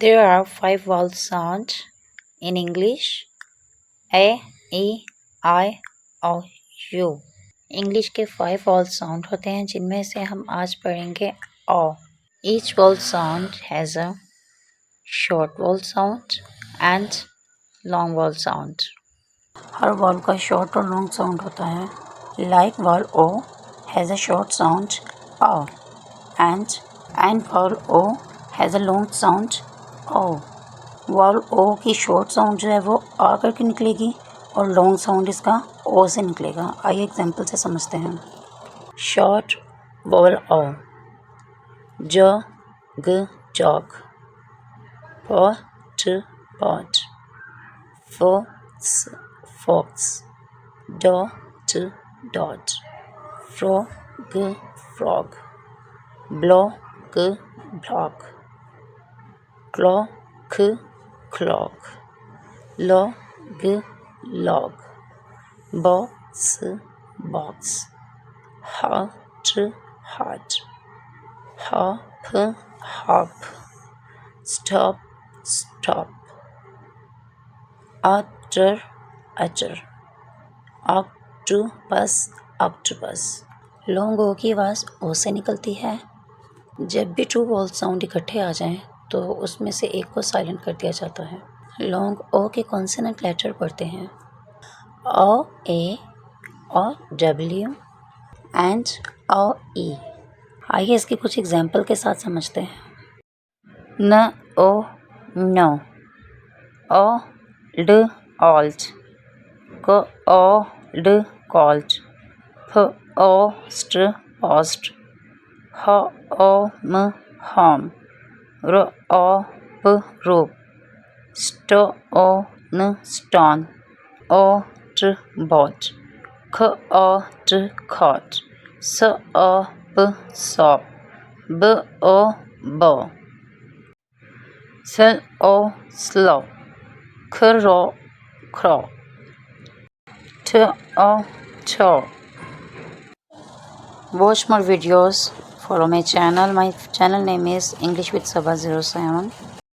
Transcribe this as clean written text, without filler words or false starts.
There are 5 vowel sounds in English: A, E, I, O, U. English के 5 vowel sound होते हैं जिनमें से हम आज पढ़ेंगे O. Each vowel sound has a short vowel sound and long vowel sound. Her vowel का short और long sound होता है. Like vowel O has a short sound O and vowel O has a long sound O. Vowel O की short sound जो है वो आ करके निकलेगी और लॉन्ग साउंड इसका ओ से निकलेगा. आइए एग्जांपल से समझते हैं. शॉर्ट वॉल ओ: ज, ग, जॉग. प, ट, पॉट. फ, स, फॉक्स. ड, ट, डॉट. फ्रो, ग, फ्रॉग. ब्लो, ग, ब्लॉक. क्लॉ, ख, clock. Log, log. Box, box. Hot, hot. Hop, hop. Stop, stop. Utter, utter. Octopus, octopus. Long O की आवाज़ ओ से निकलती है. जब भी 2 वॉवल साउंड इकट्ठे आ जाएं तो उसमें से एक को साइलेंट कर दिया जाता है. लॉन्ग ओ के कॉन्सोनेंट लेटर पढ़ते हैं ओ, ए और डब्ल्यू एंड ओ, ई. आइए इसके कुछ एग्जाम्पल के साथ समझते हैं. न, ओ, नो. ओ, ड, ऑल्ट. क, ओ, ड, कॉल्ट. फ, ओ, स्ट, पोस्ट. ह, ओ, म, होम. र, ओ, प, रोप. स्ट, ओ, न, स्टोन. ओ, ट, बॉट. ख, ओ, ट, खॉट. स, ओ, प, सॉप. ब, ओ, बो. स, ओ, स्लो. ख, रो, क्रो. ठ, ओ, ठो. Watch more videos. Follow my channel. My channel name is English with Sabha 07.